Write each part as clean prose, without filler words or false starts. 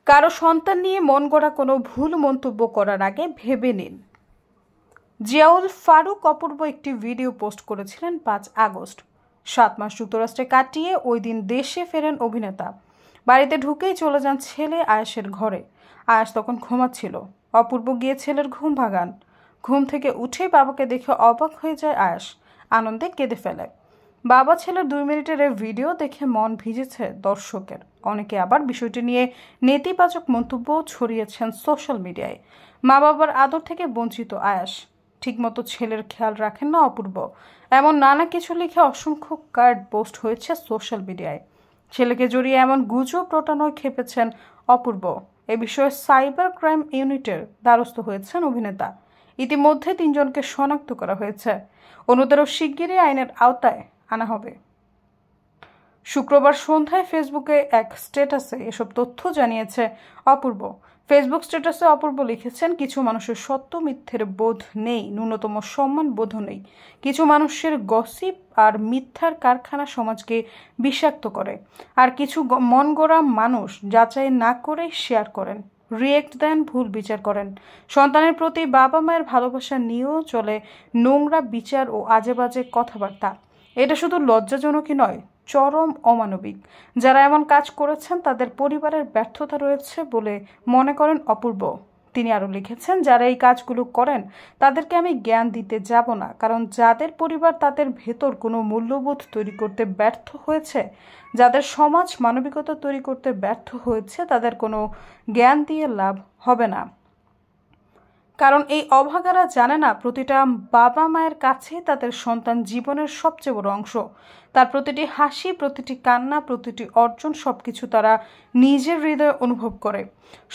কারো সন্তান নিয়ে মন গড়া কোনো ভুল মন্তব্য করার আগে ভেবে নিন। জিয়াউল ফারুক অপূর্ব একটি ভিডিও পোস্ট করেছিলেন 5 আগস্ট। 7 মাস যুক্তরাষ্ট্রে কাটিয়ে ওই দিন দেশে ফেরেন অভিনেতা। বাড়িতে ঢুকেই চলে যান ছেলে আয়েশের ঘরে। আয়েশ তখন ঘুমাচ্ছিল। অপূর্ব গিয়ে ছেলের ঘুম ভাঙান। ঘুম থেকে উঠেই বাবাকে দেখে অবাক হয়ে যায় আয়েশ, আনন্দে কেঁদে ফেলে। বাবা ছেলের 2 মিনিটের এই ভিডিও দেখে মন ভিজেছে দর্শকের। অনেকে আবার বিষয়টি নিয়ে নেতিবাচক মন্তব্য ছড়িয়েছেন সোশ্যাল মিডিয়ায়। মা বাবার আদর থেকে বঞ্চিত আয়েশ, ঠিকমতো ছেলের খেয়াল রাখেন না অপূর্ব, এমন নানা কিছু লিখে অসংখ্য কার্ড পোস্ট হয়েছে সোশ্যাল মিডিয়ায়। ছেলেকে জড়িয়ে এমন গুজব রটানোয় খেপেছেন অপূর্ব। এ বিষয়ে সাইবার ক্রাইম ইউনিটের দ্বারস্থ হয়েছেন অভিনেতা। ইতিমধ্যে 3 জনকে শনাক্ত করা হয়েছে। অন্যদেরও শিগগিরই আইনের আওতায় আনা হবে। শুক্রবার সন্ধ্যায় ফেসবুকে এক স্ট্যাটাসে এসব তথ্য জানিয়েছে অপূর্ব। ফেসবুক স্ট্যাটাসে অপূর্ব লিখেছেন, কিছু মানুষের সত্য মিথ্যের বোধ নেই, ন্যূনতম সম্মান বোধও নেই। কিছু মানুষের গসিপ আর মিথ্যার কারখানা সমাজকে বিষাক্ত করে, আর কিছু মন গড়া মানুষ যাচাই না করেই শেয়ার করেন, রিয়েক্ট দেন, ভুল বিচার করেন। সন্তানের প্রতি বাবা মায়ের ভালোবাসা নিয়েও চলে নোংরা বিচার ও আজেবাজে কথাবার্তা। এটা শুধু লজ্জাজনকই নয়, চরম অমানবিক। যারা এমন কাজ করেছেন তাদের পরিবারের ব্যর্থতা রয়েছে বলে মনে করেন অপূর্ব। তিনি আরও লিখেছেন, যারা এই কাজগুলো করেন তাদেরকে আমি জ্ঞান দিতে যাব না, কারণ যাদের পরিবার তাদের ভেতর কোনো মূল্যবোধ তৈরি করতে ব্যর্থ হয়েছে, যাদের সমাজ মানবিকতা তৈরি করতে ব্যর্থ হয়েছে, তাদের কোনো জ্ঞান দিয়ে লাভ হবে না। কারণ এই অভাগারা জানে না প্রতিটা বাবা মায়ের কাছে তাদের সন্তান জীবনের সবচেয়ে বড় অংশ। তার প্রতিটি হাসি, প্রতিটি কান্না, প্রতিটি অর্জন সবকিছু তারা নিজের হৃদয়ে অনুভব করে।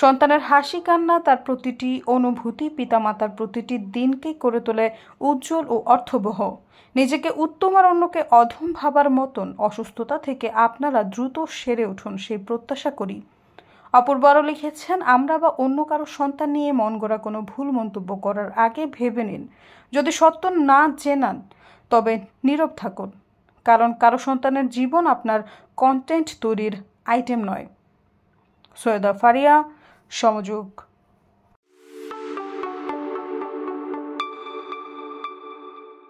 সন্তানের হাসি কান্না, তার প্রতিটি অনুভূতি পিতামাতার প্রতিটি দিনকে করে তোলে উজ্জ্বল ও অর্থবহ। নিজেকে উত্তম আর অন্যকে অধম ভাবার মতন অসুস্থতা থেকে আপনারা দ্রুত সেরে উঠুন, সেই প্রত্যাশা করি। অপূর্ব আরও লিখেছেন, আমরা বা অন্য কারো সন্তান নিয়ে মন গড়া কোনো ভুল মন্তব্য করার আগে ভেবে নিন। যদি সত্য না জেনেন তবে নীরব থাকুন, কারণ কারো সন্তানের জীবন আপনার কন্টেন্ট তৈরির আইটেম নয়। সৈয়দা ফারিয়া, সমযোগ।